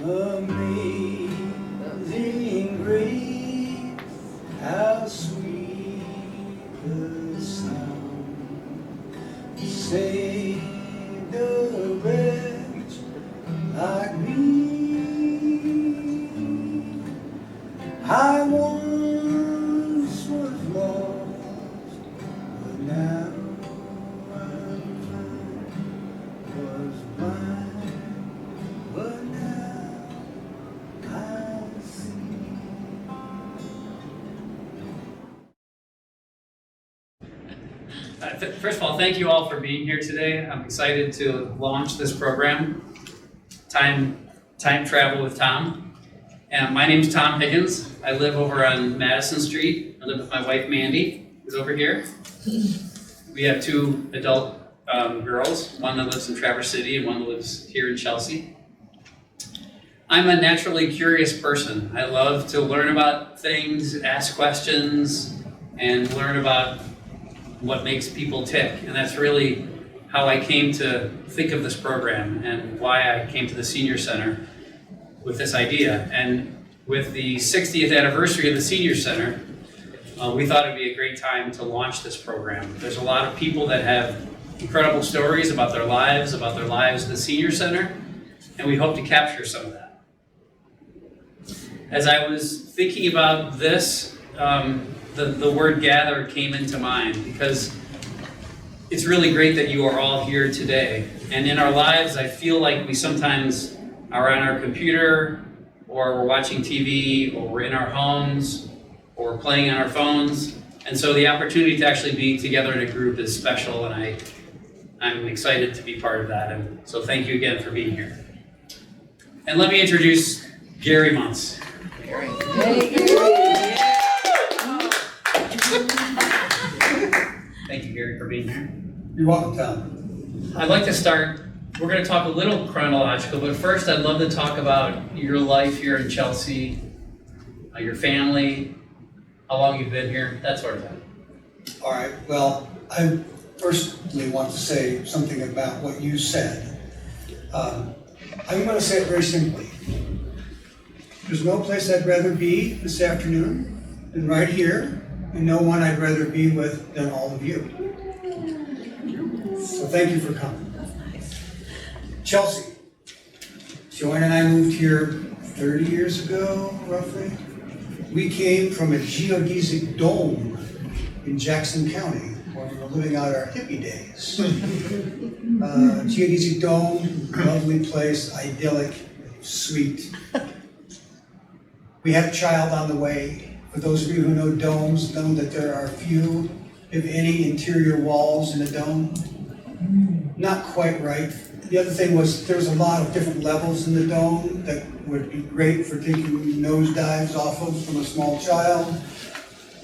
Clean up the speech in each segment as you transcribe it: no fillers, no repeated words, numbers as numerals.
Amazing grace, how sweet the sound saved a wretch like me. I once was lost, but now I'm found. Was blind, but now I see. First of all, thank you all for being here today. I'm excited to launch this program, Time Travel with Tom. And my name's Tom Higgins. I live over on Madison Street. I live with my wife, Mandy, who's over here. We have two adult girls, one that lives in Traverse City and one that lives here in Chelsea. I'm a naturally curious person. I love to learn about things, ask questions, and learn about what makes people tick. And that's really how I came to think of this program and why I came to the Senior Center with this idea. And with the 60th anniversary of the Senior Center, we thought it'd be a great time to launch this program. There's a lot of people that have incredible stories about their lives at the Senior Center, and we hope to capture some of that. As I was thinking about this, the word gather came into mind because it's really great that you are all here today. And in our lives, I feel like we sometimes are on our computer, or we're watching TV, or we're in our homes, or we're playing on our phones. And so the opportunity to actually be together in a group is special, and I'm excited to be part of that. And so thank you again for being here. And let me introduce Gary Munce. Gary. Thank you, Gary, for being here. You're welcome, Tom. I'd like to start, we're going to talk a little chronological, but first I'd love to talk about your life here in Chelsea, your family, how long you've been here, that sort of thing. All right, well, I firstly want to say something about what you said. I'm going to say it very simply. There's no place I'd rather be this afternoon than right here, and no one I'd rather be with than all of you. So thank you for coming. Chelsea. Joanne and I moved here 30 years ago, roughly. We came from a geodesic dome in Jackson County, where we were living out our hippie days. Geodesic dome, lovely place, idyllic, sweet. We had a child on the way. For those of you who know domes, know that there are few, if any, interior walls in a dome. Not quite right. The other thing was there was a lot of different levels in the dome that would be great for taking nosedives off of from a small child.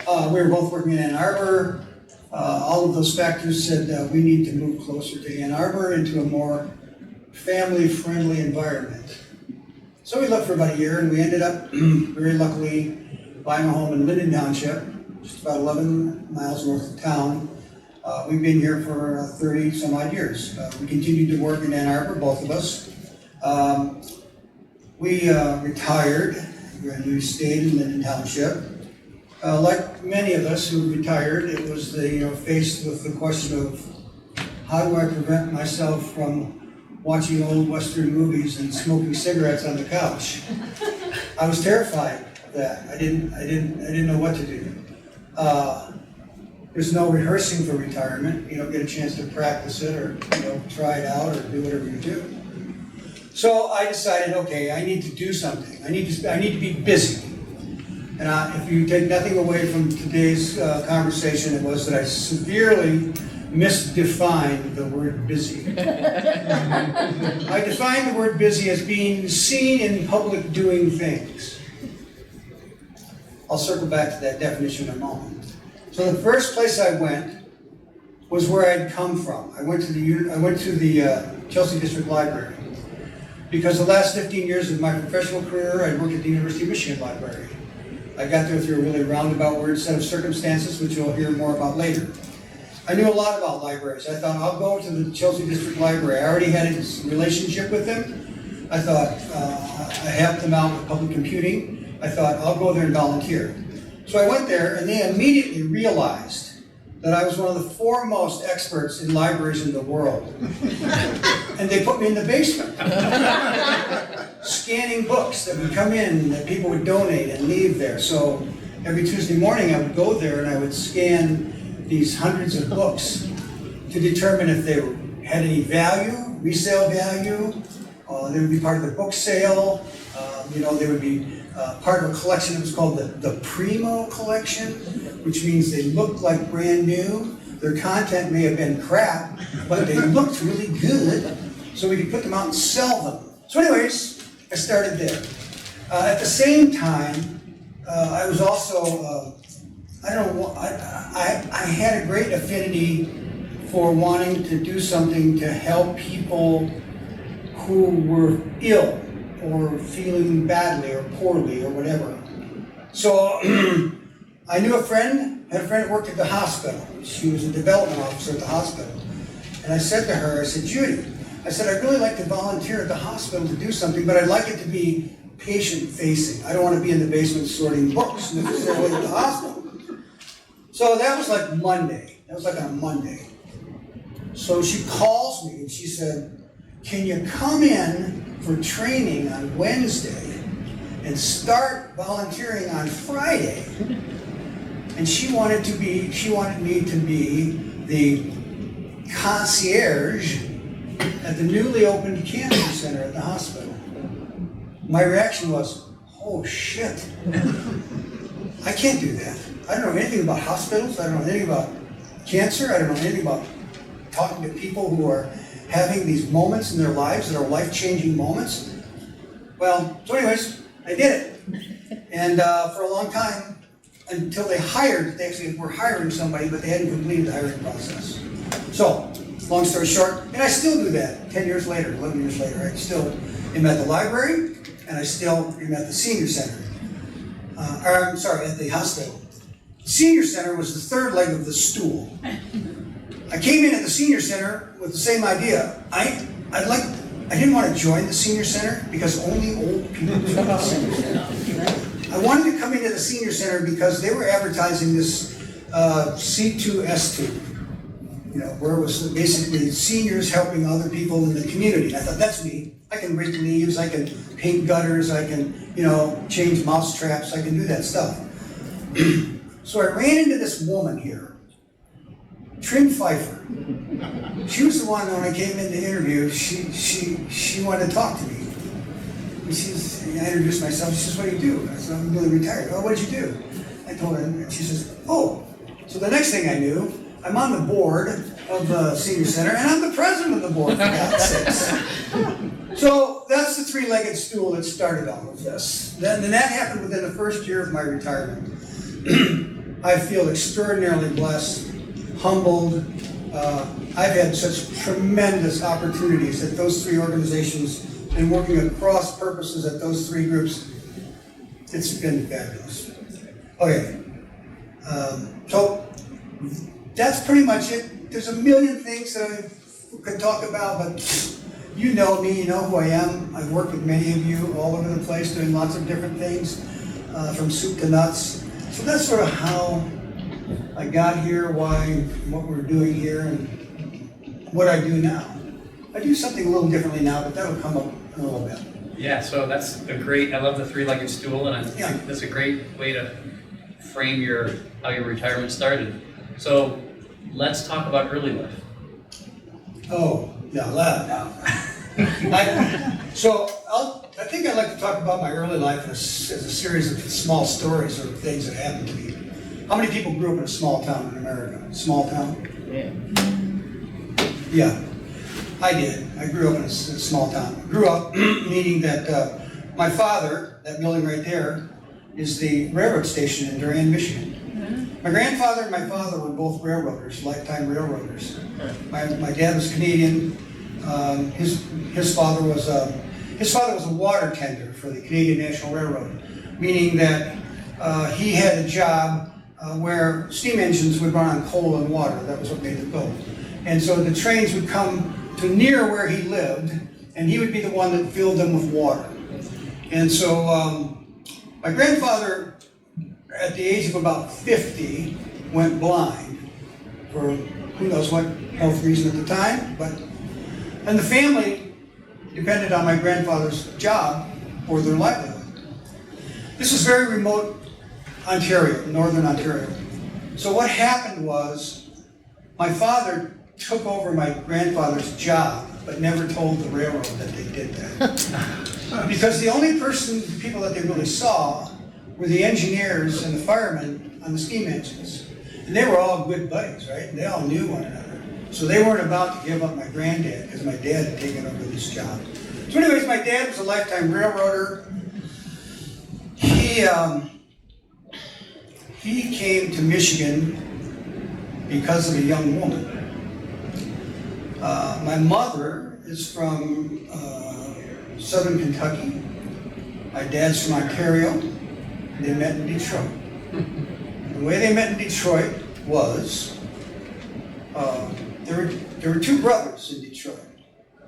We were both working in Ann Arbor. All of those factors said we need to move closer to Ann Arbor into a more family-friendly environment. So we looked for about a year, and we ended up, very luckily, buying a home in Linden Township, just about 11 miles north of town. We've been here for 30 some odd years. We continued to work in Ann Arbor, both of us. We retired, and we stayed in Linden Township. Like many of us who retired, it was faced with the question of how do I prevent myself from watching old Western movies and smoking cigarettes on the couch. I was terrified of that. I didn't know what to do. There's no rehearsing for retirement. You don't get a chance to practice it or try it out or do whatever you do. So I decided, okay, I need to do something. I need to be busy. And if you take nothing away from today's conversation, it was that I severely misdefined the word busy. I defined the word busy as being seen in public doing things. I'll circle back to that definition in a moment. So the first place I went was where I'd come from. I went to the Chelsea District Library because the last 15 years of my professional career, I'd worked at the University of Michigan Library. I got there through a really roundabout weird set of circumstances, which you'll hear more about later. I knew a lot about libraries. I thought, I'll go to the Chelsea District Library. I already had a relationship with them. I thought, I helped them out with public computing. I thought, I'll go there and volunteer. So I went there, and they immediately realized that I was one of the foremost experts in libraries in the world. And they put me in the basement, scanning books that would come in, that people would donate and leave there. So every Tuesday morning, I would go there and I would scan these hundreds of books to determine if they had any value, resale value. They would be part of the book sale. They would be part of a collection that was called the Primo collection, which means they looked like brand new. Their content may have been crap, but they looked really good, so we could put them out and sell them. So anyways, I started there. At the same time, I was also, I had a great affinity for wanting to do something to help people who were ill or feeling badly or poorly or whatever. So I knew had a friend that worked at the hospital. She was a development officer at the hospital. And I said to her, I said, Judy, I said, I'd really like to volunteer at the hospital to do something, but I'd like it to be patient-facing. I don't want to be in the basement sorting books necessarily at the hospital. So that was like Monday. That was like on a Monday. So she calls me and she said, can you come in for training on Wednesday and start volunteering on Friday? And she wanted me to be the concierge at the newly opened cancer center at the hospital. My reaction was, oh shit, I can't do that. I don't know anything about hospitals, I don't know anything about cancer, I don't know anything about talking to people who are having these moments in their lives that are life-changing moments. Well, so anyways, I did it. And for a long time, until they actually were hiring somebody, but they hadn't completed the hiring process. So, long story short, and I still do that 10 years later, 11 years later. I still am at the library, and I still am at the senior center. At the hospital. The senior center was the third leg of the stool. I came in at the senior center with the same idea. I didn't want to join the senior center because only old people join the senior center. I wanted to come into the senior center because they were advertising this C2S2, where it was basically seniors helping other people in the community. And I thought, that's me. I can rake leaves, I can paint gutters, I can, change mouse traps, I can do that stuff. So I ran into this woman here, Trim Pfeiffer. She was the one when I came in to interview, she wanted to talk to me. And I introduced myself, she says, what do you do? I said, I'm newly retired. Oh, what did you do? I told her, and she says, oh. So the next thing I knew, I'm on the board of the senior center, and I'm the president of the board, for God's sakes. So that's the three-legged stool that started all of this. Then that happened within the first year of my retirement. I feel extraordinarily blessed, humbled. I've had such tremendous opportunities at those three organizations and working across purposes at those three groups. It's been fabulous. Okay, so that's pretty much it. There's a million things that I could talk about, but you know me, you know who I am. I've worked with many of you all over the place doing lots of different things, from soup to nuts. So that's sort of how I got here, what we're doing here, and what I do now. I do something a little differently now, but that'll come up in a little bit. Yeah, so that's I love the three-legged stool, and that's a great way to frame how your retirement started. So let's talk about early life. Oh, no. I think I'd like to talk about my early life as a series of small stories or things that happened to me. How many people grew up in a small town in America? Small town? Yeah, I did. I grew up in a small town. Grew up meaning that my father, that building right there, is the railroad station in Durand, Michigan. My grandfather and my father were both railroaders, lifetime railroaders. My dad was Canadian. His father was a water tender for the Canadian National Railroad, meaning that he had a job where steam engines would run on coal and water. That was what made it go. And so the trains would come to near where he lived, and he would be the one that filled them with water. And so my grandfather, at the age of about 50, went blind for who knows what health reason at the time, and the family depended on my grandfather's job for their livelihood. This is very remote Ontario, northern Ontario. So what happened was, my father took over my grandfather's job, but never told the railroad that they did that. Because the only people that they really saw were the engineers and the firemen on the steam engines. And they were all good buddies, right? They all knew one another. So they weren't about to give up my granddad, because my dad had taken over this job. So anyways, my dad was a lifetime railroader. He came to Michigan because of a young woman. My mother is from southern Kentucky. My dad's from Ontario. They met in Detroit. The way they met in Detroit was, there were two brothers in Detroit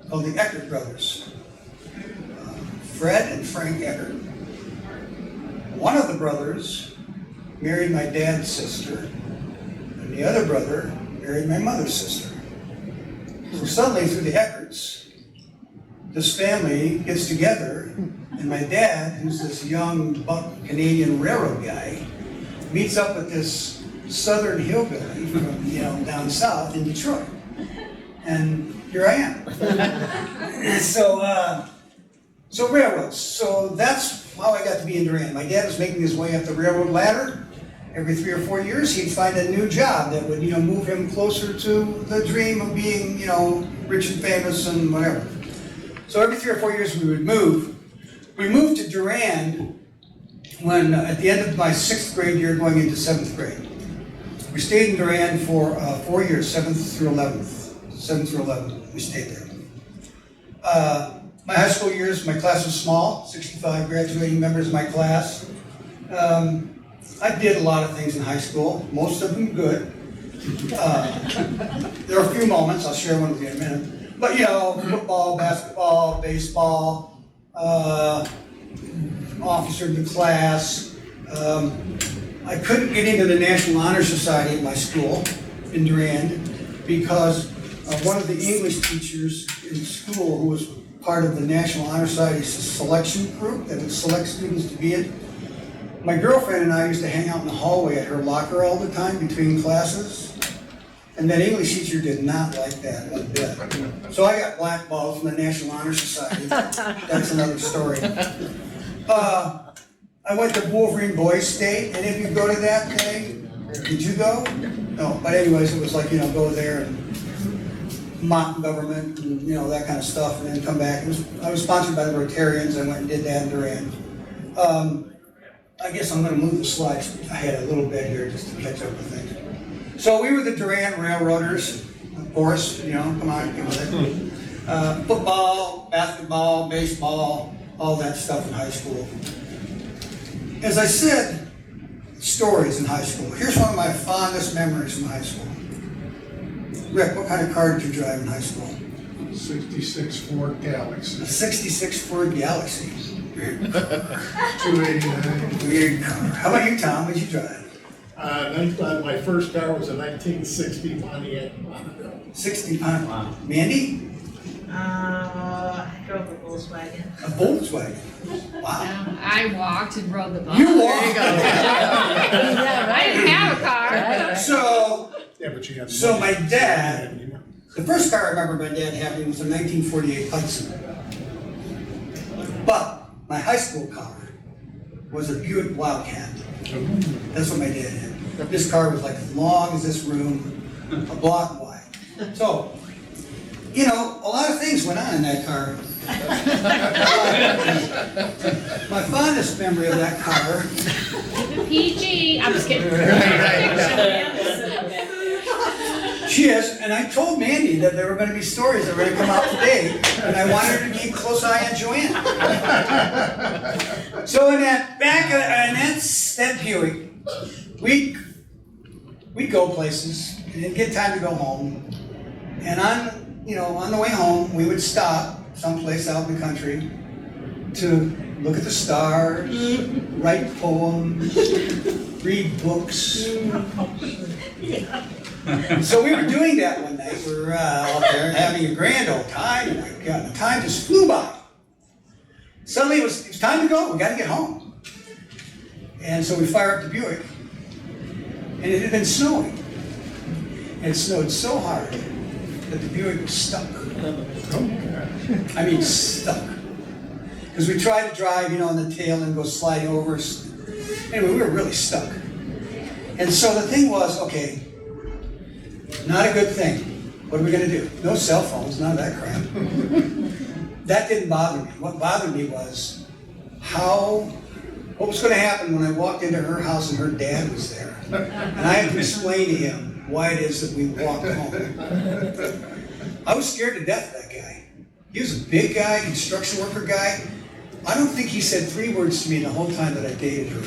called the Eckert brothers, Fred and Frank Eckert. One of the brothers married my dad's sister, and the other brother married my mother's sister. So suddenly, through the Eckerts, this family gets together, and my dad, who's this young buck Canadian railroad guy, meets up with this southern hillbilly from down south in Detroit, and here I am. So railroads. So that's how I got to be in Durand. My dad was making his way up the railroad ladder. Every 3 or 4 years, he'd find a new job that would, move him closer to the dream of being, rich and famous and whatever. So every 3 or 4 years, we would move. We moved to Durand when, at the end of my 6th grade year, going into 7th grade. We stayed in Durand for 4 years, 7th through 11th. 7th through 11th, we stayed there. My high school years, my class was small, 65 graduating members of my class. I did a lot of things in high school, most of them good. There are a few moments, I'll share one with you in a minute. But football, basketball, baseball, officer in the class. I couldn't get into the National Honor Society at my school in Durand because one of the English teachers in school, who was part of the National Honor Society's selection group that would select students to be in. My girlfriend and I used to hang out in the hallway at her locker all the time between classes, and that English teacher did not like that one bit. So I got blackballed from the National Honor Society. That's another story. I went to Wolverine Boys State. Any of you go to that thing? Did you go? No, but anyways, it was like, go there and mock government and that kind of stuff, and then come back. I was sponsored by the Rotarians. I went and did that in Durand. I guess I'm going to move the slides ahead a little bit here just to catch up with things. So we were the Durand Railroaders, of course. Come on, give it. Football, basketball, baseball, all that stuff in high school. As I said, stories in high school. Here's one of my fondest memories from high school. Rick, what kind of car did you drive in high school? 66 Ford Galaxy. A 66 Ford Galaxy. 289. Weird car. How about you, Tom? What did you drive? My first car was a 1960 Pontiac Bonneville. 60 pound. Wow. Mandy? I drove a Volkswagen. A Volkswagen. Wow. I walked and rode the bus. You walked? There you go. I didn't have a car. So my dad, the first car I remember my dad having was a 1948 Hudson. But my high school car was a Buick Wildcat. That's what my dad had. This car was like as long as this room, a block wide. So, a lot of things went on in that car. My fondest memory of that car. PG. I'm just kidding. She is, and I told Mandy that there were going to be stories that were going to come out today, and I wanted her to keep a close eye on Joanne. So in that that Buick, we'd go places, and it'd get time to go home, and on the way home, we would stop someplace out in the country to look at the stars, write poems, read books. So we were doing that one night. We were out there having a grand old time, and my God, the time just flew by. Suddenly it was time to go. We got to get home. And so we fired up the Buick, and it had been snowing. And it snowed so hard that the Buick was stuck. I mean, stuck. Because we tried to drive, on the tail and go sliding over. Anyway, we were really stuck. And so the thing was, okay, not a good thing. What are we going to do? No cell phones, none of that crap. That didn't bother me. What bothered me was what was going to happen when I walked into her house and her dad was there. And I had to explain to him why it is that we walked home. I was scared to death of that guy. He was a big guy, construction worker guy. I don't think he said 3 words to me the whole time that I dated her.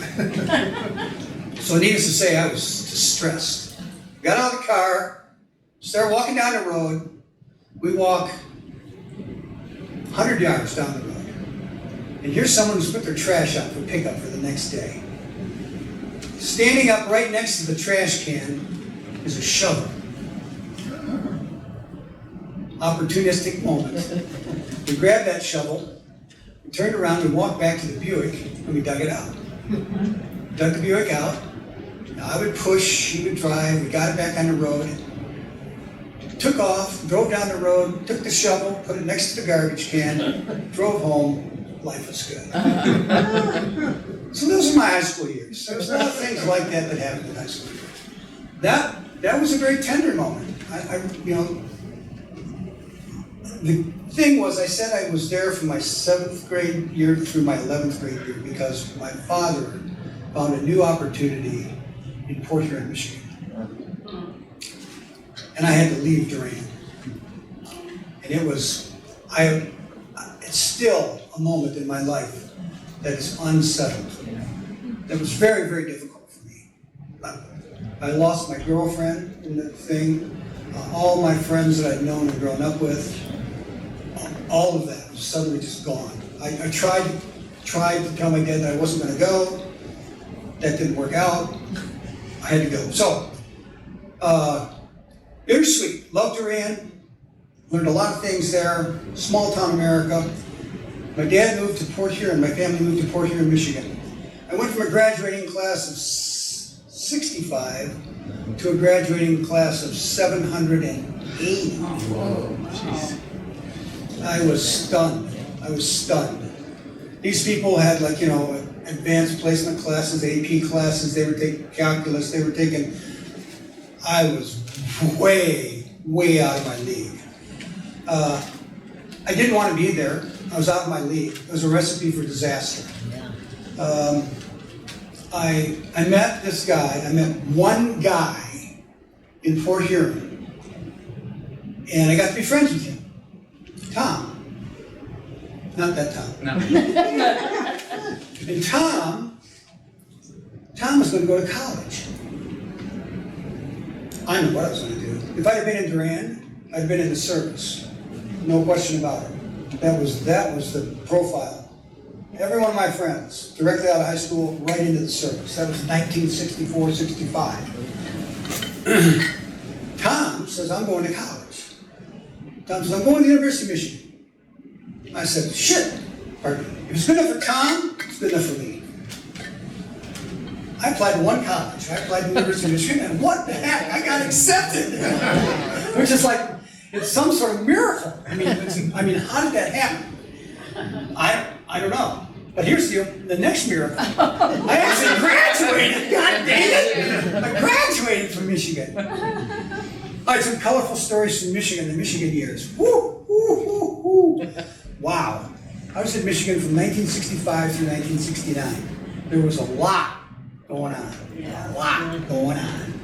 So needless to say, I was distressed. Got out of the car, started walking down the road. We walk 100 yards down the road. And here's someone who's put their trash out for pickup for the next day. Standing up right next to the trash can is a shovel. Opportunistic moment. We grabbed that shovel, we turned around, we walked back to the Buick, and we dug it out. Dug the Buick out. I would push, he would drive, we got it back on the road. Took off, drove down the road, took the shovel, put it next to the garbage can, drove home. Life was good. So those are my high school years. There's a lot of things like that that happened in high school. That was a very tender moment. The thing was, I said I was there from my 7th grade year through my 11th grade year because my father found a new opportunity in Port Huron, Michigan. And I had to leave Durand. And it's still a moment in my life that is unsettled. That was very, very difficult for me. I lost my girlfriend in the thing, all my friends that I'd known and grown up with. All of that was suddenly just gone. I tried to tell my dad that I wasn't going to go. That didn't work out. I had to go. So, bittersweet. Loved Durand. Learned a lot of things there. Small town America. My dad moved to Port Huron. My family moved to Port Huron, Michigan. I went from a graduating class of 65 to a graduating class of 780. Whoa. Jeez. I was stunned. These people had advanced placement classes, AP classes, they were taking calculus, I was way, way out of my league. I didn't want to be there. I was out of my league. It was a recipe for disaster. I met this guy, I met one guy in Port Huron, and I got to be friends with him. Tom. Not that Tom. No. And Tom was going to go to college. I knew what I was going to do. If I had been in Durand, I'd have been in the service. No question about it. That was the profile. Every one of my friends, directly out of high school, right into the service. That was 1964, 65. Tom says, I'm going to college. Tom says, I'm going to the University of Michigan. I said, shit, pardon me. If it's good enough for Tom, it's good enough for me. I applied to one college. I applied to the University of Michigan, and what the heck? I got accepted. It was just like, it's some sort of miracle. I mean, how did that happen? I don't know. But here's the next miracle. I actually graduated. God dang it! I graduated from Michigan. All right, some colorful stories from Michigan, the Michigan years. Woo, woo, woo, woo. Wow. I was in Michigan from 1965 through 1969. There was a lot going on. A lot going on.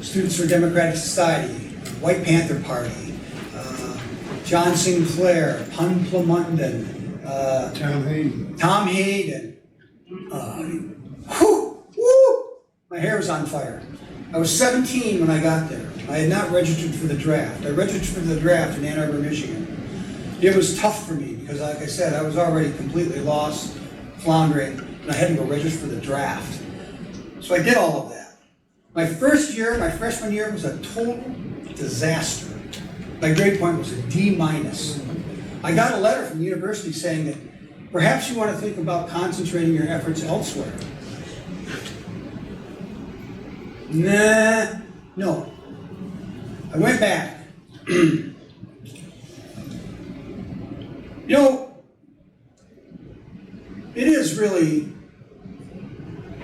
Students for Democratic Society, White Panther Party, John Sinclair, Punpla Munden, Tom Hayden. My hair was on fire. I was 17 when I got there. I had not registered for the draft. I registered for the draft in Ann Arbor, Michigan. It was tough for me because, like I said, I was already completely lost, floundering, and I had to go register for the draft. So I did all of that. My first year, my freshman year, was a total disaster. My grade point was a D-. I got a letter from the university saying that perhaps you want to think about concentrating your efforts elsewhere. Nah, no. I went back. You know, it is really,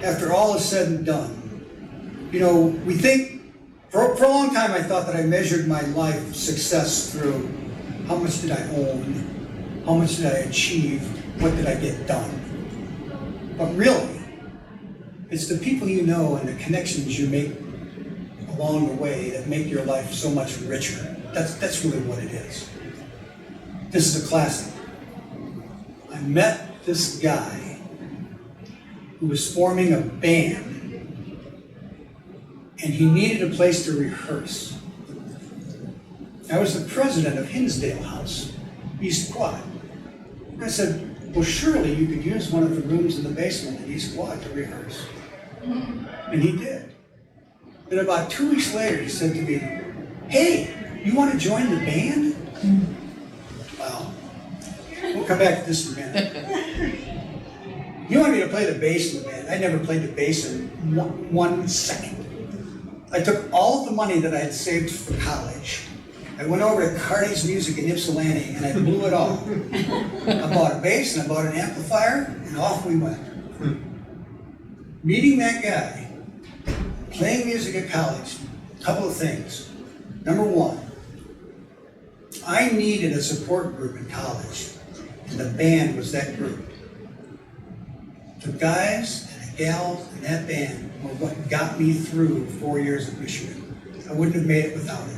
after all is said and done, you know, we think, for a long time I thought that I measured my life success through how much did I own, how much did I achieve, what did I get done. But really, it's the people you know and the connections you make along the way that make your life so much richer. That's really what it is. This is a classic. I met this guy who was forming a band, and he needed a place to rehearse. I was the president of Hinsdale House, East Quad. I said, well, surely you could use one of the rooms in the basement at East Quad to rehearse. And he did. And about 2 weeks later, he said to me, hey, you want to join the band? Well, we'll come back to this in a minute. He wanted me to play the bass in the band. I never played the bass in one second. I took all of the money that I had saved for college. I went over to Cardi's Music in Ypsilanti and I blew it all. I bought a bass and I bought an amplifier and off we went. Meeting that guy, playing music at college, a couple of things. Number one, I needed a support group in college, and the band was that group. The guys and the gals in that band were what got me through 4 years at Michigan. I wouldn't have made it without it.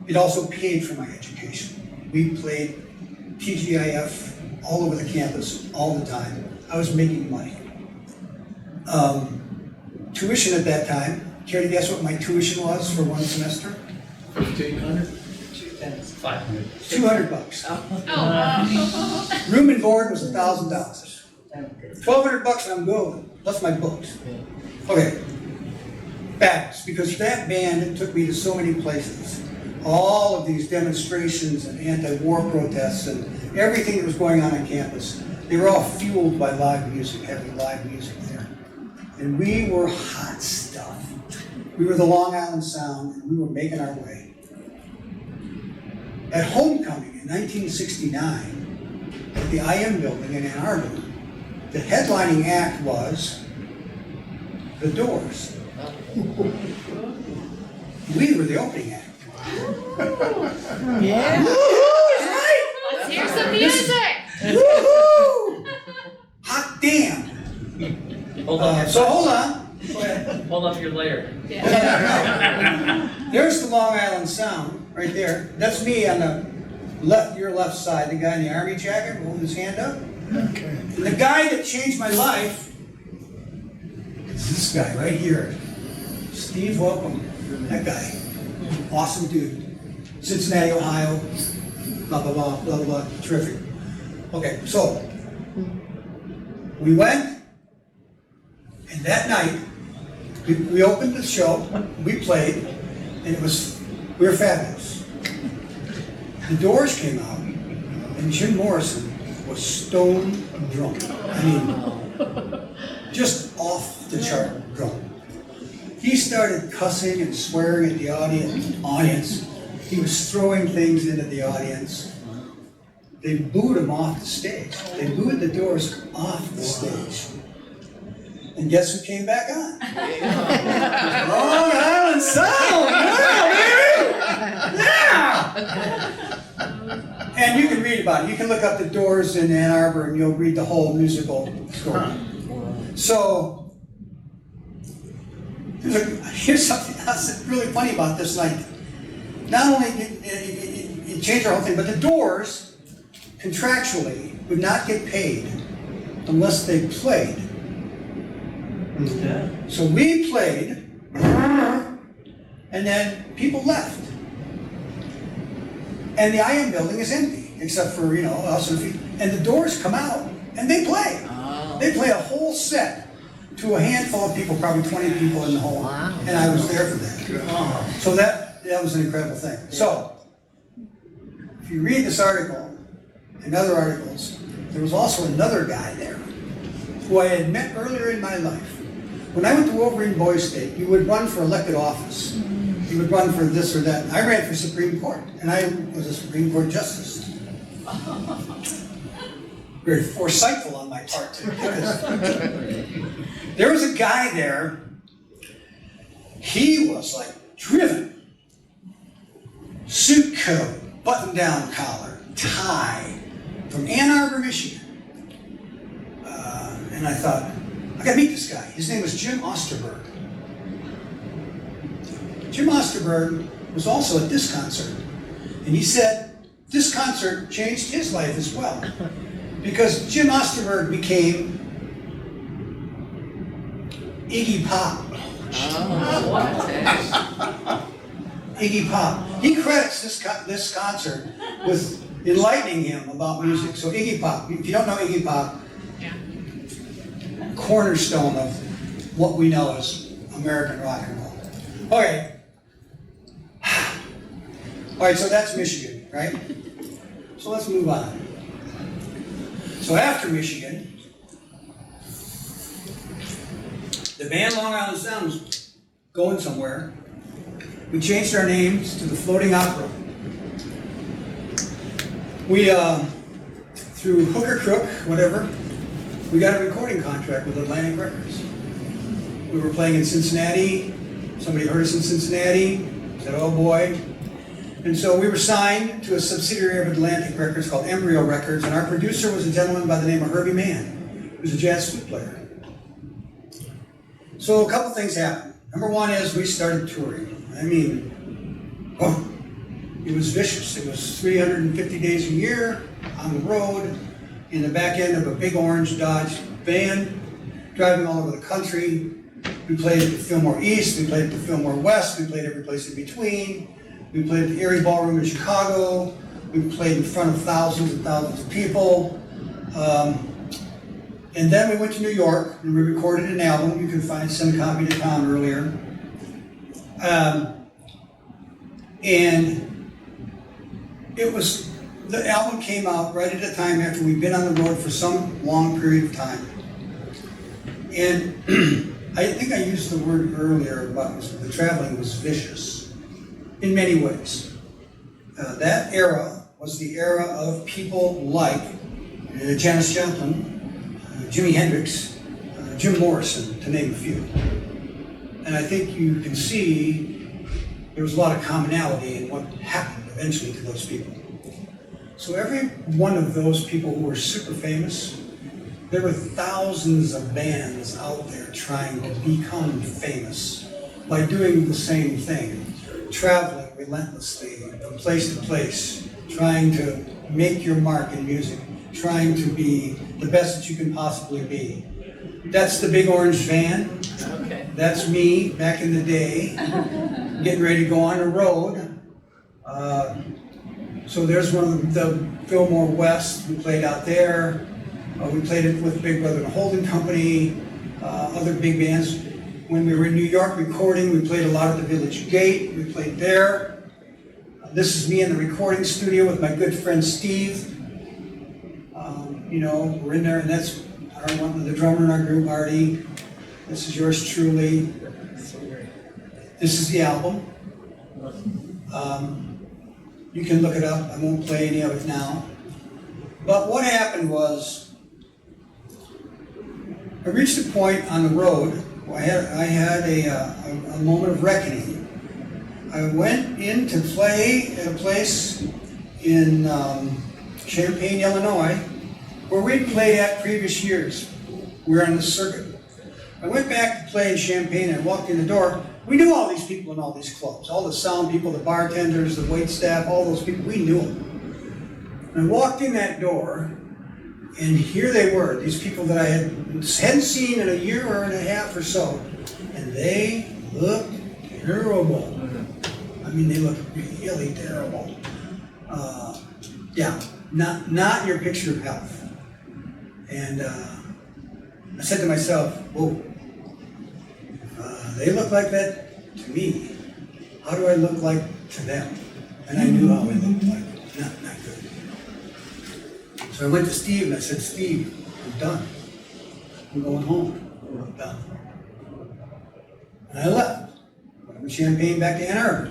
It also paid for my education. We played TGIF all over the campus all the time. I was making money. Tuition at that time, care to guess what my tuition was for one semester? 1,500? 500. $200. Oh. Room and board was $1,000. $1,200 and I'm going. That's my books. Okay. Facts, because that band, it took me to so many places. All of these demonstrations and anti-war protests and everything that was going on campus, they were all fueled by live music, having live music there. And we were hot stuff. We were the Long Island Sound, and we were making our way. At homecoming in 1969, at the IM building in Ann Arbor, the headlining act was The Doors. We were the opening act. Yeah. Let's hear some music. Woo-hoo! Hot damn! Hold up, So hold on. hold up your layer. There's the Long Island Sound right there. That's me on the left, your left side, the guy in the army jacket holding his hand up. Okay. And the guy that changed my life is this guy right here. Steve Welcome. That guy. Awesome dude. Cincinnati, Ohio. Blah, blah, blah, blah, blah. Terrific. Okay, so we went, and that night, we opened the show, we played, and we were fabulous. The Doors came out, and Jim Morrison was stone drunk. I mean, just off the chart drunk. He started cussing and swearing at the audience. He was throwing things into the audience. They booed him off the stage. They booed the Doors off the stage. And guess who came back on? Long Island Sound! Yeah, baby! Yeah! And you can read about it. You can look up the Doors in Ann Arbor and you'll read the whole musical story. So, here's something else that's really funny about this night. Not only did it changed our whole thing, but the Doors contractually would not get paid unless they played. So we played, and then people left. And the IM building is empty, except for, us and a few. And the Doors come out and they play. Oh. They play a whole set to a handful of people, probably 20 people in the whole. Wow. And I was there for that. So that was an incredible thing. So, if you read this article and other articles, there was also another guy there who I had met earlier in my life. When I went to Wolverine Boys State, you would run for elected office. You would run for this or that. I ran for Supreme Court, and I was a Supreme Court justice. Very foresightful on my part to do this. There was a guy there, he was like driven. Suit coat, button-down collar, tie, from Ann Arbor, Michigan. And I thought, I gotta meet this guy. His name was Jim Osterberg. Jim Osterberg was also at this concert. And he said this concert changed his life as well. Because Jim Osterberg became Iggy Pop. Iggy Pop. He credits this concert with enlightening him about music. So Iggy Pop, if you don't know Iggy Pop, cornerstone of what we know as American rock and roll. Okay. All right, so that's Michigan, right? So let's move on. So after Michigan, the band Long Island Sound was going somewhere. We changed our names to the Floating Opera. We, through hook or crook, whatever, we got a recording contract with Atlantic Records. We were playing in Cincinnati. Somebody heard us in Cincinnati, said, oh boy. And so we were signed to a subsidiary of Atlantic Records called Embryo Records, and our producer was a gentleman by the name of Herbie Mann, who was a jazz flute player. So a couple things happened. Number one is we started touring. I mean, oh, it was vicious. It was 350 days a year on the road, in the back end of a big orange Dodge van, driving all over the country. We played at the Fillmore East, we played at the Fillmore West, we played every place in between. We played at the Erie Ballroom in Chicago. We played in front of thousands and thousands of people. And then we went to New York and we recorded an album. You can send a copy to Tom earlier. And the album came out right at a time after we'd been on the road for some long period of time. And I think I used the word earlier about the traveling was vicious in many ways. That era was the era of people like Janis Joplin, Jimi Hendrix, Jim Morrison, to name a few. And I think you can see there was a lot of commonality in what happened eventually to those people. So every one of those people who were super famous, there were thousands of bands out there trying to become famous by doing the same thing, traveling relentlessly from place to place, trying to make your mark in music, trying to be the best that you can possibly be. That's the big orange van. Okay. That's me back in the day, getting ready to go on the road. So there's one of the Fillmore West. We played out there. We played it with Big Brother and Holding Company, other big bands. When we were in New York recording, we played a lot at the Village Gate. We played there. This is me in the recording studio with my good friend Steve. We're in there, and that's the drummer in our group, Artie. This is yours truly. This is the album. You can look it up. I won't play any of it now. But what happened was, I reached a point on the road where I had a moment of reckoning. I went in to play at a place in Champaign, Illinois, where we'd played at previous years. We were on the circuit. I went back to play in Champaign and walked in the door. We knew all these people in all these clubs, all the sound people, the bartenders, the wait staff, all those people, we knew them. And I walked in that door, and here they were, these people that I hadn't seen in a year and a half or so. And they looked terrible. I mean, they looked really terrible. Yeah, not your picture of health. And I said to myself, whoa, they look like that to me. How do I look like to them? And I knew how I looked like, not good. So I went to Steve and I said, Steve, I'm done. I'm going home. I'm done. And I left. Went with Champaign back to Ann Arbor.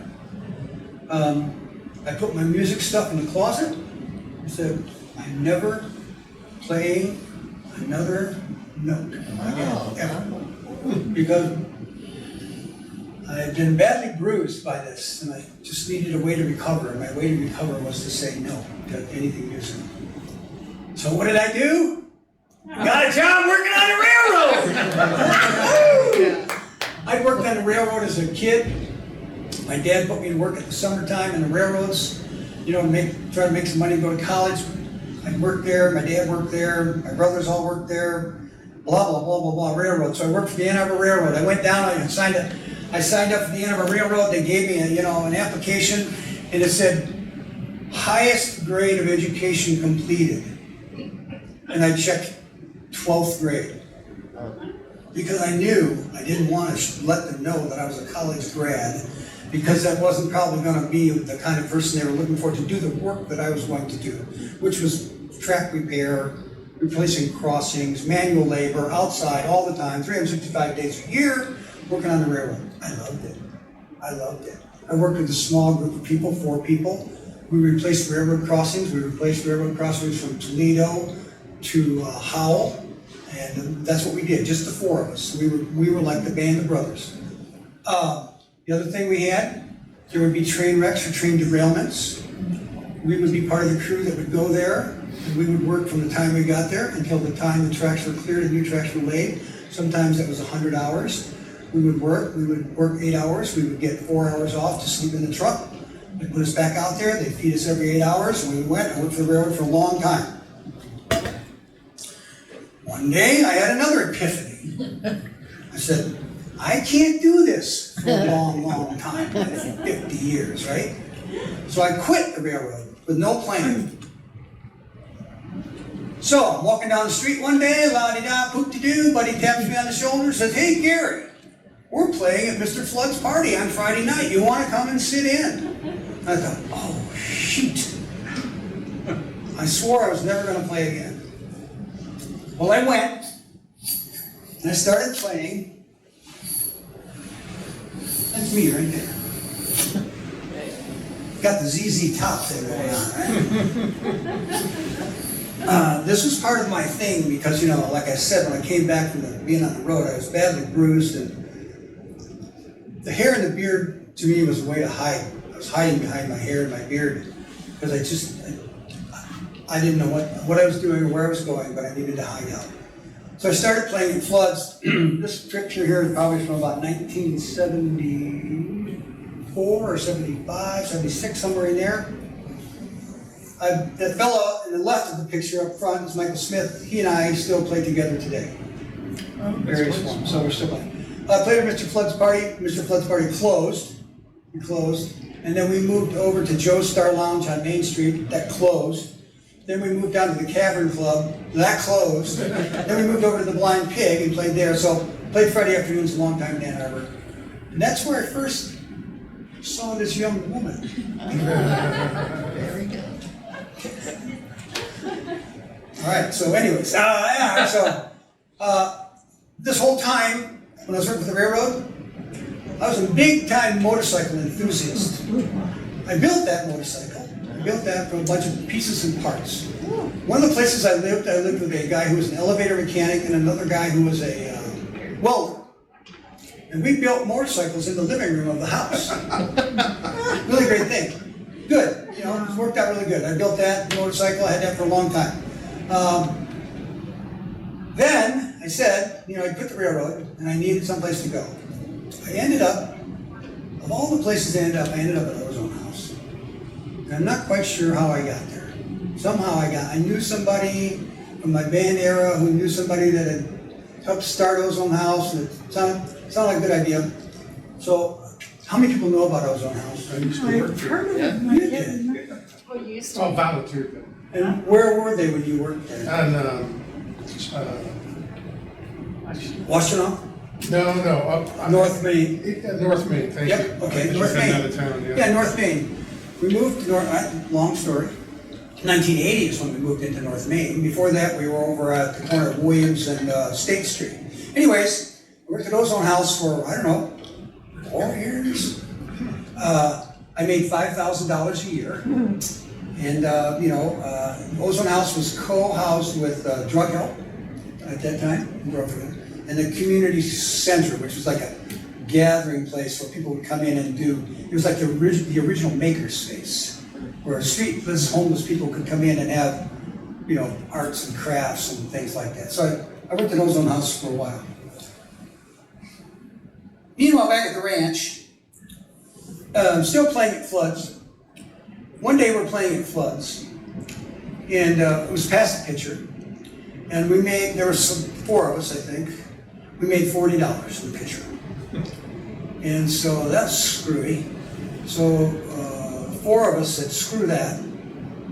I put my music stuff in the closet. I said, I'm never playing another note again, ever. Because I had been badly bruised by this, and I just needed a way to recover. And my way to recover was to say no to anything musical. So what did I do? Got a job working on the railroad! I worked on the railroad as a kid. My dad put me to work at the summertime in the railroads, you know, try to make some money to go to college. I worked there, my dad worked there, my brothers all worked there, blah, blah, blah, blah, blah, railroad. So I worked for the Ann Arbor Railroad. I went down and signed up for the Ann Arbor Railroad. They gave me an application, and it said, highest grade of education completed. And I checked 12th grade. Because I knew I didn't want to let them know that I was a college grad, because that wasn't probably going to be the kind of person they were looking for to do the work that I was going to do, which was track repair, replacing crossings, manual labor, outside all the time, 365 days a year, working on the railroad. I loved it. I loved it. I worked with a small group of people, 4 people. We replaced railroad crossings. We replaced railroad crossings from Toledo to Howell. And that's what we did, just the 4 of us. We were like the band of brothers. The other thing we had, there would be train wrecks or train derailments. We would be part of the crew that would go there, and we would work from the time we got there until the time the tracks were cleared and new tracks were laid. Sometimes that was 100 hours. We would work 8 hours. We would get 4 hours off to sleep in the truck. They'd put us back out there. They'd feed us every 8 hours, and we went and worked for the railroad for a long time. One day, I had another epiphany. I said, I can't do this for a long, long time, 50 years, right? So I quit the railroad with no plan. So I'm walking down the street one day, la-di-da, poop-de-doo, buddy taps me on the shoulder and says, hey, Gary, we're playing at Mr. Flood's party on Friday night. You want to come and sit in? I thought, oh, shoot. I swore I was never going to play again. Well, I went, and I started playing. That's me right there. Got the ZZ Top thing going on, right? This was part of my thing because, like I said, when I came back from being on the road, I was badly bruised, and the hair and the beard, to me, was a way to hide. I was hiding behind my hair and my beard because I didn't know what I was doing or where I was going, but I needed to hide out. So I started playing in floods. This picture here is probably from about 1974 or 75, 76, somewhere in there. The fellow in the left of the picture up front is Michael Smith. He and I still play together today. Various forms, so we're still playing. I played at Mr. Flood's party. Mr. Flood's party closed. We closed. And then we moved over to Joe's Star Lounge on Main Street. That closed. Then we moved down to the Cavern Club. That closed. Then we moved over to the Blind Pig and played there. So played Friday afternoons a long time in Ann Arbor. And that's where I first saw this young woman. Very good. All right, so anyways, this whole time when I was working for the railroad, I was a big-time motorcycle enthusiast. I built that motorcycle. I built that from a bunch of pieces and parts. One of the places I lived with a guy who was an elevator mechanic and another guy who was a welder. And we built motorcycles in the living room of the house. Really great thing. Good, it worked out really good. I built that motorcycle, I had that for a long time. Then I said, I quit the railroad and I needed someplace to go. I ended up, of all the places I ended up at Ozone House. And I'm not quite sure how I got there. Somehow I knew somebody from my band era who knew somebody that had helped start Ozone House, and it sounded like a good idea. So How many people know about Ozone House? I used to work there. You did. Oh, you used It's all volunteer. And where were they when you worked there? And, Washtenaw? no, up. North Main? North Main, thank you. Yep, okay, I just North been Main. out of town, yeah. Yeah, North Main. We moved to long story. 1980 is when we moved into North Main. Before that, we were over at the corner of Williams and State Street. Anyways, I worked at Ozone House for, I don't know, 4 years. I made $5,000 a year. And, Ozone House was co-housed with Drug Help at that time, and the community center, which was like a gathering place where people would come in and do, it was like the original maker space, where streetless homeless people could come in and have, arts and crafts and things like that. So I worked at Ozone House for a while. Meanwhile, back at the ranch, still playing at Floods. One day we're playing at Floods, and it was past the pitcher, and there were 4 of us, I think. We made $40 in the pitcher. And so that's screwy. So 4 of us said, screw that.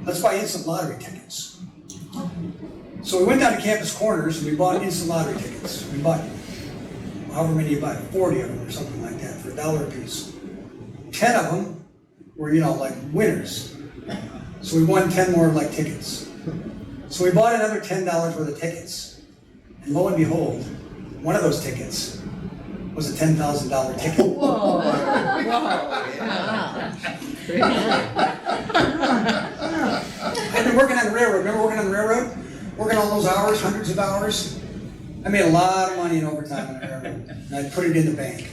Let's buy instant lottery tickets. So we went down to Campus Corners and we bought instant lottery tickets. We bought however many you buy, 40 of them or something like that for $1 a piece. 10 of them were, like winners. So we won 10 more tickets. So we bought another $10 worth of tickets. And lo and behold, one of those tickets was a $10,000 ticket. Whoa. I've been working on the railroad. Remember working on the railroad? Working all those hours, hundreds of hours. I made a lot of money in overtime on the railroad. And I put it in the bank.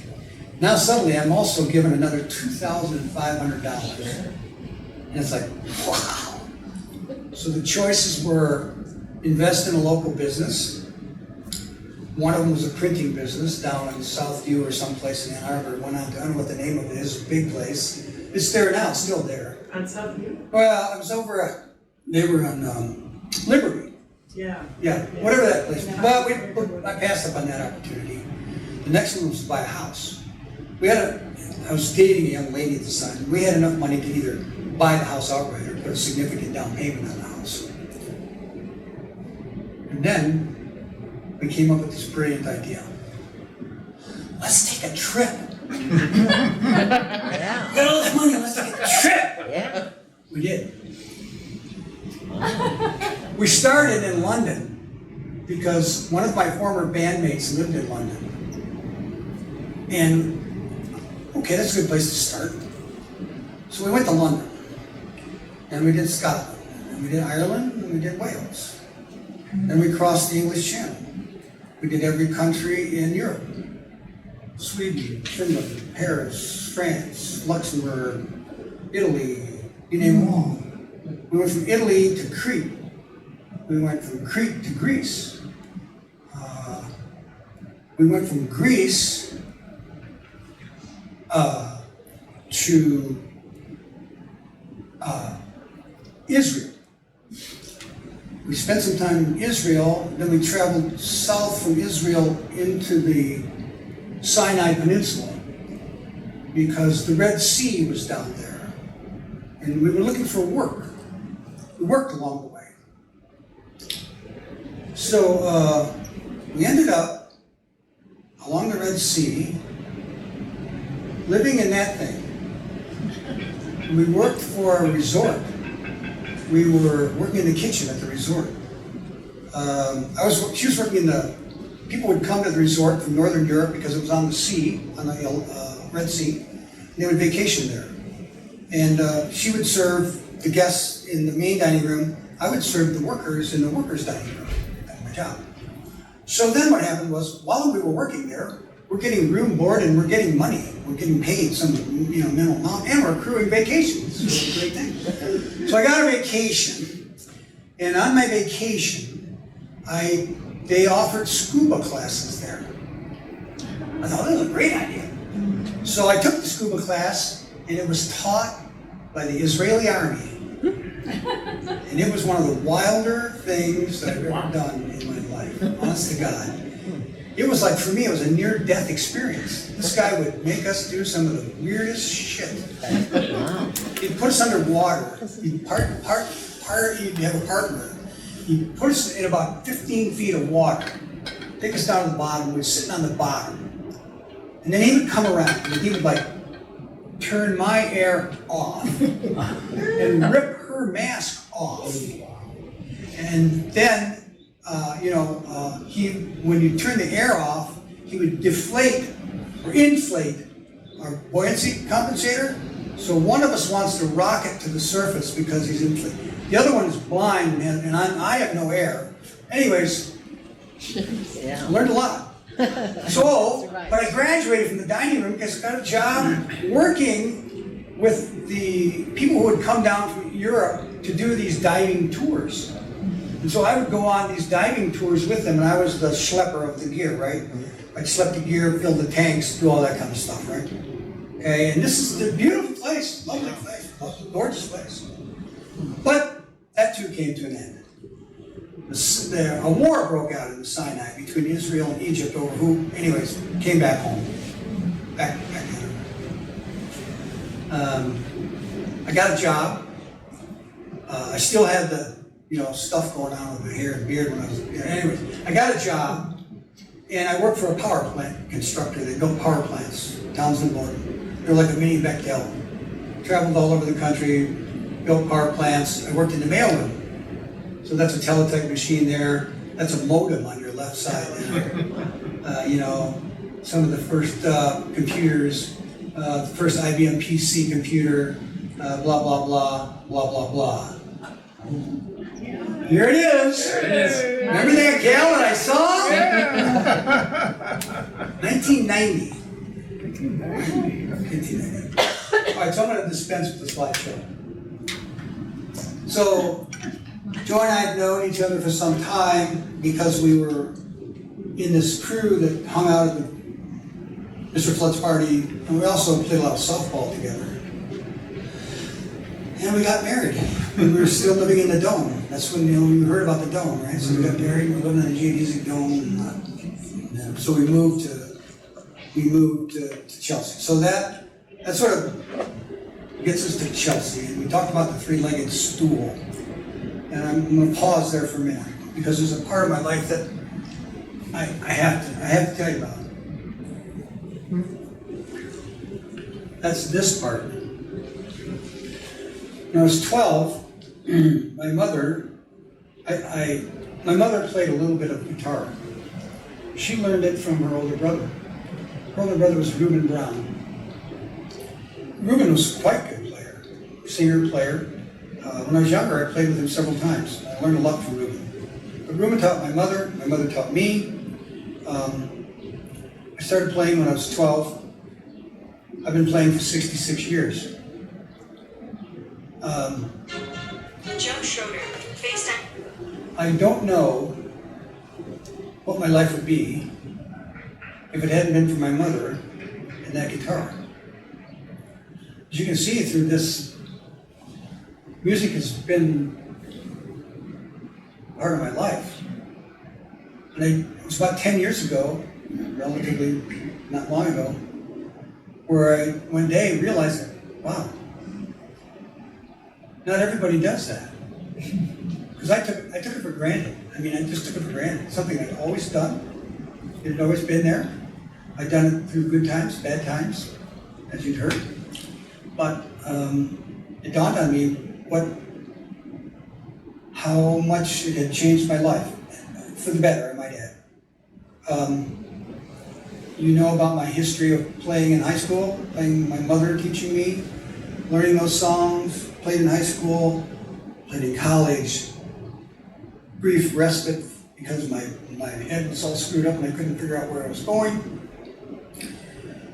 Now suddenly I'm also given another $2,500. And it's like, wow. So the choices were invest in a local business. One of them was a printing business down in Southview or someplace in Ann Arbor. Went on to, I don't know what the name of it is, a big place. It's there now, it's still there. On Southview? Well, I was over, they were on Liberty. Yeah. Yeah, whatever that place was. But I passed up on that opportunity. The next one was to buy a house. I was dating a young lady at the time. We had enough money to either buy the house outright or put a significant down payment on the house. And then we came up with this brilliant idea. Let's take a trip. We got all this money, let's take a trip. Yeah. We did. We started in London because one of my former bandmates lived in London. And, okay, that's a good place to start. So we went to London. And we did Scotland. And we did Ireland. And we did Wales. Then we crossed the English Channel. We did every country in Europe. Sweden, Finland, Paris, France, Luxembourg, Italy, you name them all. We went from Italy to Crete. We went from Crete to Greece. We went from Greece to Israel. We spent some time in Israel, then we traveled south from Israel into the Sinai Peninsula because the Red Sea was down there. And we were looking for work. We worked along the way. So we ended up along the Red Sea, living in that thing. We worked for a resort. We were working in the kitchen at the resort. She was working in the, people would come to the resort from Northern Europe because it was on the sea, on the Red Sea, and they would vacation there. And she would serve the guests in the main dining room. I would serve the workers in the workers' dining room. That was my job. So then what happened was, while we were working there, we're getting room, board, and we're getting money. We're getting paid some minimal amount, and we're accruing vacations. It's a great thing. So I got a vacation, and on my vacation, they offered scuba classes there. I thought, that was a great idea. So I took the scuba class, and it was taught by the Israeli army. And it was one of the wilder things that I've ever done in my life, honest to God. it was like, for me, it was a near-death experience. This guy would make us do some of the weirdest shit. Wow. He'd put us underwater. He'd he'd have a partner. He'd put us in about 15 feet of water, take us down to the bottom. We're sitting on the bottom. And then he would come around and he would like turn my air off and rip her mask off. And then, when you turn the air off, he would deflate or inflate our buoyancy compensator. So one of us wants to rocket to the surface because he's inflated. The other one is blind and I have no air. Anyways, Yeah. learned a lot. So, but I graduated from the dining room because I got a job working with the people who would come down from Europe to do these diving tours. And so I would go on these diving tours with them, and I was the schlepper of the gear, right? I'd schlep the gear, fill the tanks, do all that kind of stuff, right? Okay, and this is a beautiful place, lovely place, gorgeous place. But that too came to an end. A war broke out in the Sinai between Israel and Egypt over who, anyways, came back home. Back home. I got a job. I still had the, stuff going on with my hair and beard when I was, anyways. I got a job, and I worked for a power plant constructor. They built power plants, Townsend Morton. They're like a mini Bechtel. Traveled all over the country, built power plants. I worked in the mailroom. So that's a teletype machine there. That's a modem on your left side there. Some of the first computers, the first IBM PC computer, blah, blah, blah, blah, blah, blah. Here it is. There it is. Remember that gal that I saw? 1990. 1990. All right, so I'm going to dispense with the slideshow. So, Joe and I had known each other for some time because we were in this crew that hung out at Mr. Flood's party, and we also played a lot of softball together. And we got married when we were still living in the Dome. That's when you heard about the Dome, right? So we got married, we were living in the geodesic Dome, and so we moved to Chelsea. So that sort of gets us to Chelsea, and we talked about the three-legged stool. And I'm going to pause there for a minute because there's a part of my life that I have to tell you about. That's this part. When I was 12, my mother played a little bit of guitar. She learned it from her older brother. Her older brother was Reuben Brown. Reuben was quite a good player, singer player. When I was younger, I played with him several times. I learned a lot from Reuben. But Reuben taught my mother taught me. I started playing when I was 12. I've been playing for 66 years. Joe Schroeder, FaceTime. I don't know what my life would be if it hadn't been for my mother and that guitar. As you can see through this, music has been part of my life. And it was about 10 years ago, relatively not long ago, where I one day realized that, wow, not everybody does that. Because I took it for granted. I just took it for granted. Something I'd always done. It had always been there. I'd done it through good times, bad times, as you'd heard. But it dawned on me how much it had changed my life. For the better, I might add. You know about my history of playing in high school, playing my mother teaching me, learning those songs, played in high school, played in college. Brief respite because my head was all screwed up and I couldn't figure out where I was going.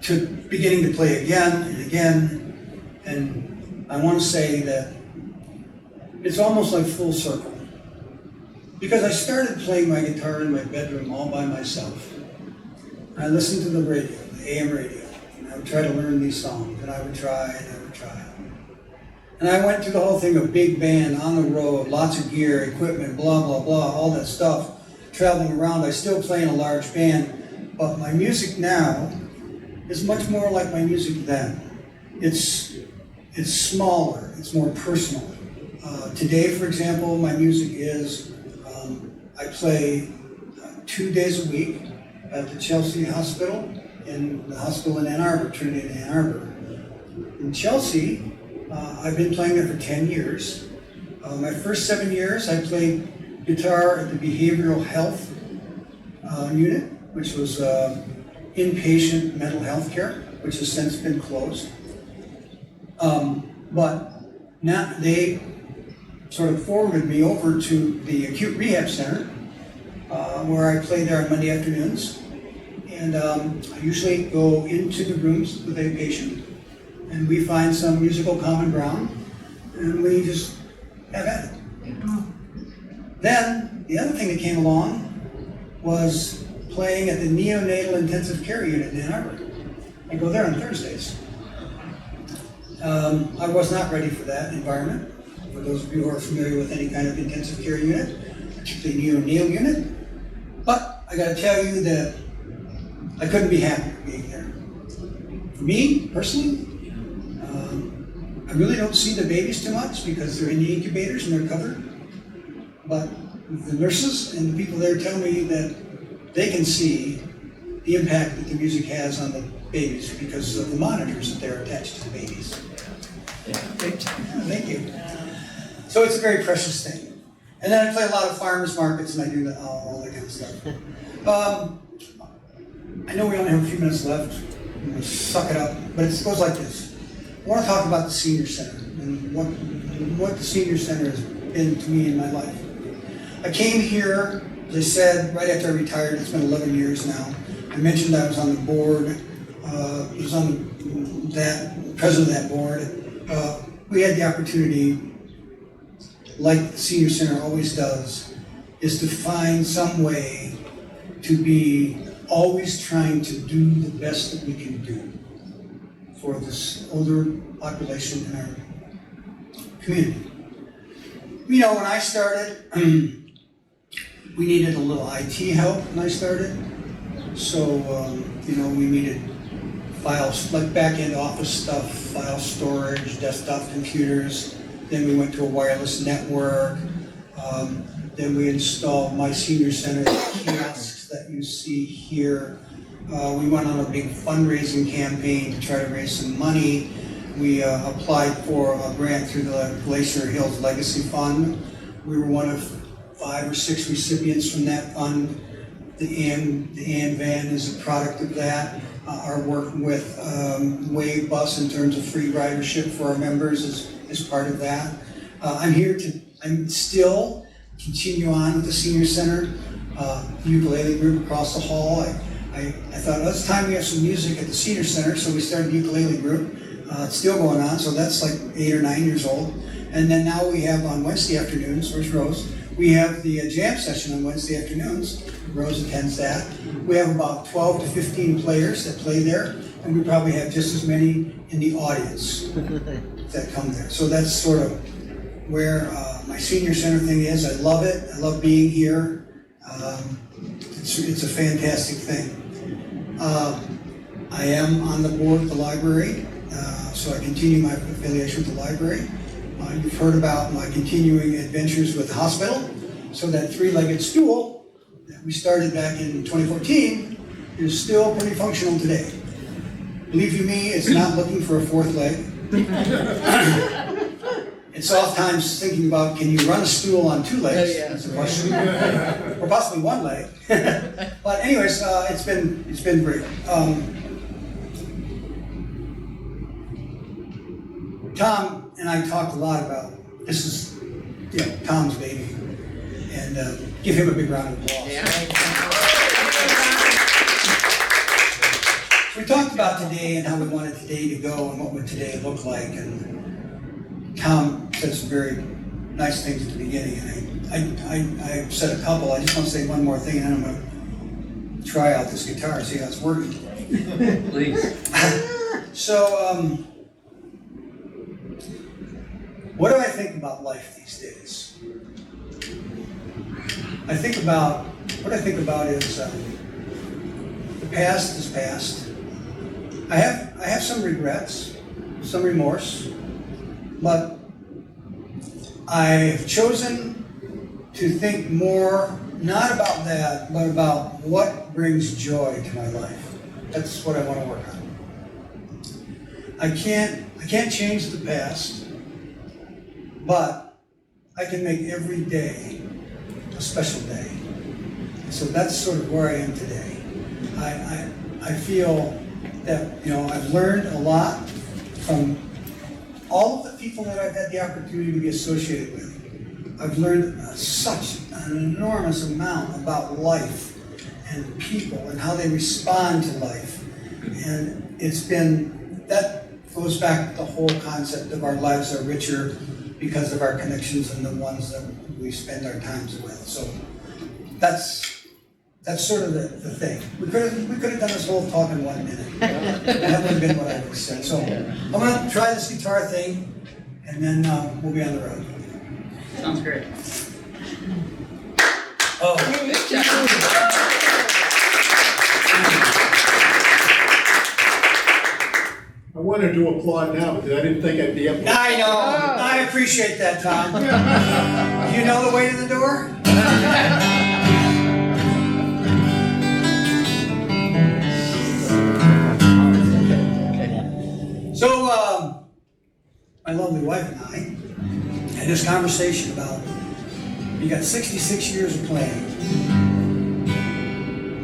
To beginning to play again and again. And I want to say that it's almost like full circle. Because I started playing my guitar in my bedroom all by myself. I listened to the radio, the AM radio, and I would try to learn these songs, and I would try, and I would try. And I went through the whole thing of big band, on the road, lots of gear, equipment, blah, blah, blah, all that stuff, traveling around. I still play in a large band, But my music now is much more like my music then. It's smaller, it's more personal. Today, for example, my music is, I play 2 days a week at the Chelsea Hospital, in the hospital in Ann Arbor, Trinity in Ann Arbor. In Chelsea, I've been playing there for 10 years. My first 7 years, I played guitar at the behavioral health unit, which was inpatient mental health care, which has since been closed. But now they sort of forwarded me over to the acute rehab center, where I play there on Monday afternoons. And I usually go into the rooms with a patient, and we find some musical common ground, and we just have at it. Then, the other thing that came along was playing at the neonatal intensive care unit in Ann Arbor. I go there on Thursdays. I was not ready for that environment. For those of you who are familiar with any kind of intensive care unit, particularly neonatal unit. But I gotta tell you that I couldn't be happier being there. For me, personally, I really don't see the babies too much because they're in the incubators and they're covered. But the nurses and the people there tell me that they can see the impact that the music has on the babies because of the monitors that they're attached to the babies. Yeah, thank you. So it's a very precious thing. And then I play a lot of farmers markets and I do all that kind of stuff. I know we only have a few minutes left. I'm going to suck it up, but it goes like this. I want to talk about the Senior Center and what the Senior Center has been to me in my life. I came here, as I said, right after I retired. It's been 11 years now. I mentioned I was on the board. I was on that, president of that board. We had the opportunity, like the Senior Center always does, is to find some way to be always trying to do the best that we can do for this older population in our community. You know, when I started, we needed a little IT help when I started. So, you know, we needed files, like back-end office stuff, file storage, desktop computers. Then we went to a wireless network. Then we installed my Senior Center kiosks that you see here. We went on a big fundraising campaign to try to raise some money. We applied for a grant through the Glacier Hills Legacy Fund. We were one of 5 or 6 recipients from that fund. The AN van is a product of that. Our work with Wave Bus in terms of free ridership for our members is part of that. I'm still continue on with the Senior Center, ukulele group across the hall. I thought, well, it's time we have some music at the Senior Center, so we started a ukulele group. It's still going on, so that's like 8 or 9 years old. And then now we have on Wednesday afternoons, where's Rose? We have the jam session on Wednesday afternoons. Rose attends that. We have about 12 to 15 players that play there, and we probably have just as many in the audience that come there. So that's sort of where my Senior Center thing is. I love it. I love being here. It's a fantastic thing. I am on the board of the library, so I continue my affiliation with the library. You've heard about my continuing adventures with the hospital. So that 3-legged stool that we started back in 2014 is still pretty functional today. Believe you me, it's not looking for a 4th leg. It's oftentimes thinking about, can you run a stool on 2 legs? Oh, yeah. That's a question. Or possibly 1 leg. But anyways, it's been great. Tom and I talked a lot about, this is, Tom's baby. And give him a big round of applause. Yeah. So we talked about today and how we wanted today to go and what would today look like. And Tom said some very nice things at the beginning. And I said a couple. I just want to say one more thing, and then I'm going to try out this guitar and see how it's working. Please. So, what do I think about life these days? What I think about is the past is past. I have some regrets, some remorse, but I've chosen to think more, not about that, but about what brings joy to my life. That's what I want to work on. I can't change the past, but I can make every day a special day. So that's sort of where I am today. I feel that, I've learned a lot from all of the people that I've had the opportunity to be associated with. I've learned such an enormous amount about life and people and how they respond to life. And that goes back to the whole concept of our lives are richer because of our connections and the ones that we spend our times with. So that's sort of the thing. We could have done this whole talk in 1 minute. That would have been what I would have said. So I'm going to try this guitar thing, and then we'll be on the road. Sounds great. Oh. I wanted to applaud now, because I didn't think I'd be able to. I know. I appreciate that, Tom. You know the way to the door? So, my lovely wife and I had this conversation about, you got 66 years of playing.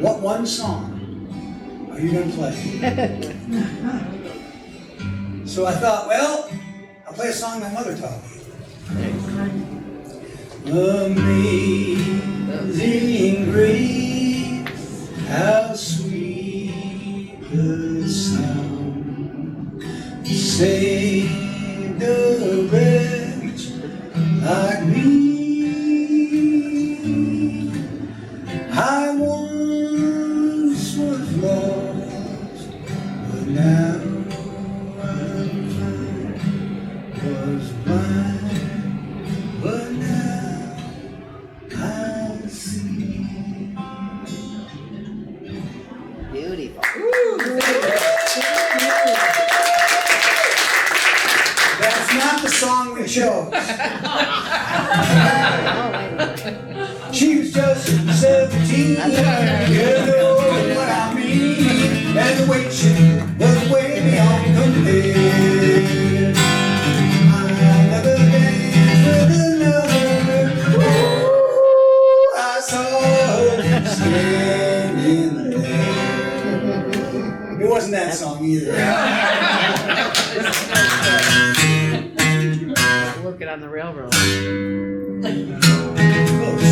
What one song are you going to play? So I thought, well, I'll play a song my mother taught me. Amazing grace, how sweet the sound, saved a wretch like me. I once was lost, but now was blind, but now I see. Beautiful. That's not the song we chose. She was just 17, you know what I mean, and the way she was way beyond compare. I never danced with another. Ooh, I saw her standing there. It wasn't that song either. Working on the railroad. Close.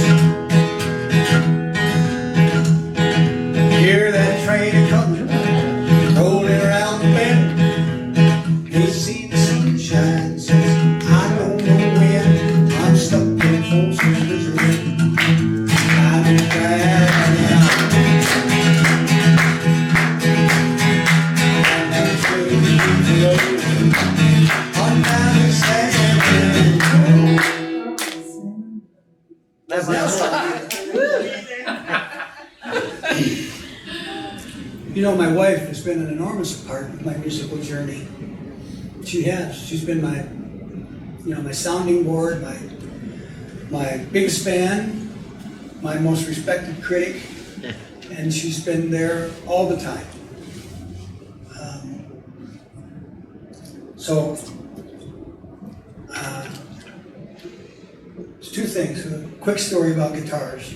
Hear that train coming, rolling around the bend. Can't see the sunshine, says I don't know when. I'm stuck in Folsom Prison. I'm driving out. And that train keeps rolling. I'm down the standing. That's not my wife has been an enormous part of my musical journey. She has. She's been my, my sounding board, my biggest fan, my most respected critic, and she's been there all the time. There's two things. A quick story about guitars.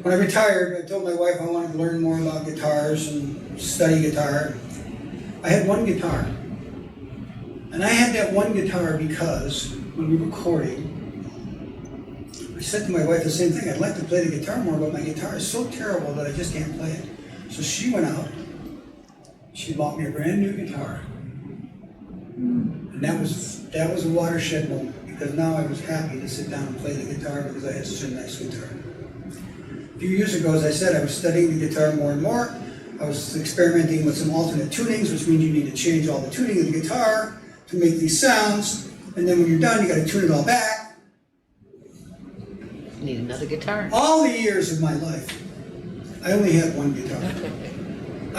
When I retired, I told my wife I wanted to learn more about guitars and study guitar. I had one guitar. And I had that one guitar because when we were courting, I said to my wife the same thing. I'd like to play the guitar more, but my guitar is so terrible that I just can't play it. So she went out. She bought me a brand new guitar. And that was a watershed moment, because now I was happy to sit down and play the guitar because I had such a nice guitar. A few years ago, as I said, I was studying the guitar more and more. I was experimenting with some alternate tunings, which means you need to change all the tuning of the guitar to make these sounds. And then when you're done, you got to tune it all back. Need another guitar. All the years of my life, I only had one guitar.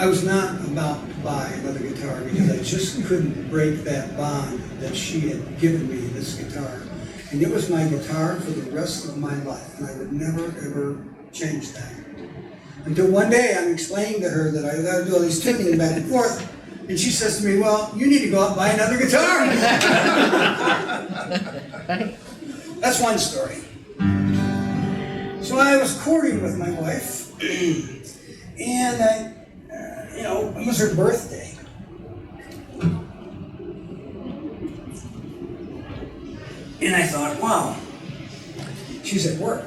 I was not about to buy another guitar because I just couldn't break that bond that she had given me this guitar. And it was my guitar for the rest of my life, and I would never, ever change that. Until one day I'm explaining to her that I gotta do all these tuning back and forth, and she says to me, well, you need to go out and buy another guitar. That's one story. So I was courting with my wife, and it was her birthday. And I thought, wow, she's at work.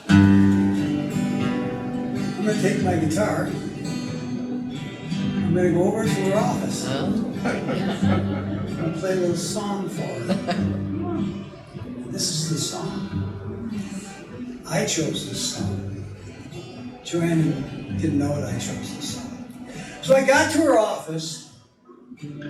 I'm gonna take my guitar. I'm gonna go over to her office. I'm gonna play a little song for her. And this is the song. I chose this song. Joanne didn't know that I chose this song. So I got to her office, and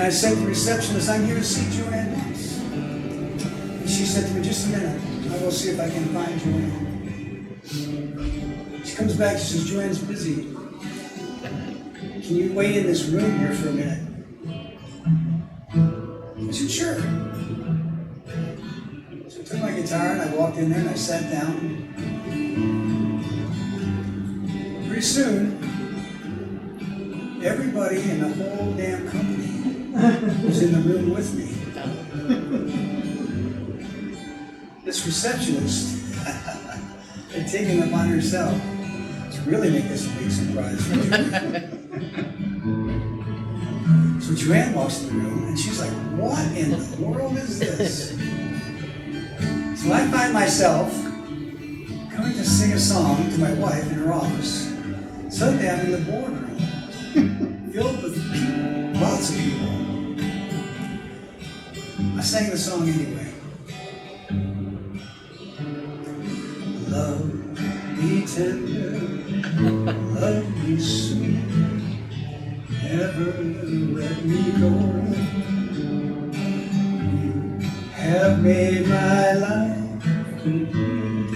I said to the receptionist, I'm here to see Joanne Munce. And she said to me, just a minute, I will see if I can find Joanne. She comes back, she says, Joanne's busy. Can you wait in this room here for a minute? I said, sure. So I took my guitar and I walked in there and I sat down. Pretty soon, everybody in the whole damn company was in the room with me. This receptionist had taken it upon herself to really make this a big surprise for Joanne. So Joanne walks in the room and she's like, what in the world is this? So I find myself coming to sing a song to my wife in her office. Suddenly I'm in the boardroom, filled with people, lots of people. I sang the song anyway. Love me tender, love me sweet, never let me go. You have made my life complete,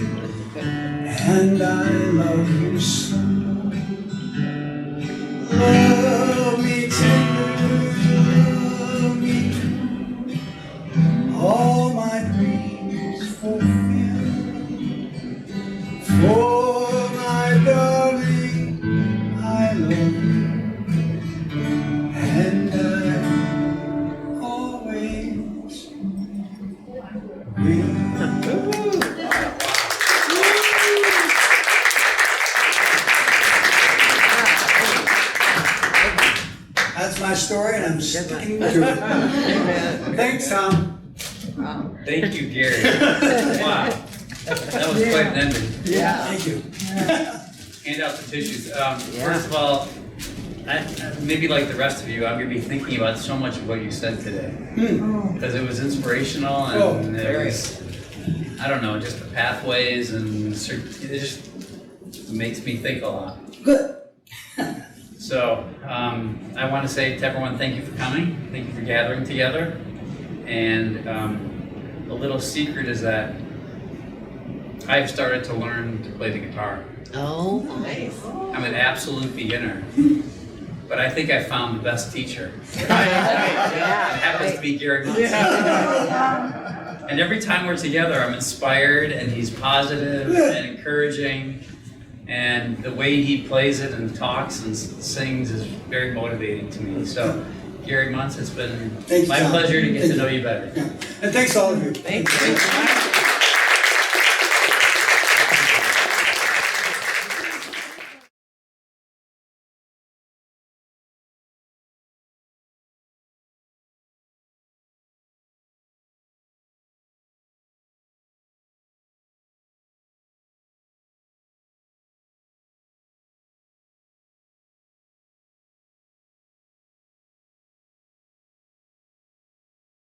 and I love you so. Love me tender, love me true, all my dreams fulfill. For my darling, I love you, and I always will. That's my story, and I'm sticking to it. Thanks, Tom. Thank you, Gary. Wow. That was quite an ending. Yeah. Thank you. Hand out the tissues. First of all, maybe like the rest of you, I'm going to be thinking about so much of what you said today. Because it was inspirational and it was, I don't know, just the pathways and it just makes me think a lot. Good. So I want to say to everyone, thank you for coming. Thank you for gathering together. And a little secret is that I've started to learn to play the guitar. Oh, nice. I'm an absolute beginner, but I think I found the best teacher. It happens to be Gary Munce. And every time we're together, I'm inspired, and he's positive and encouraging, and the way he plays it and talks and sings is very motivating to me. So, Gary Munce, it's been my pleasure to get to know you better. Yeah. And thanks to all of you. Thank you.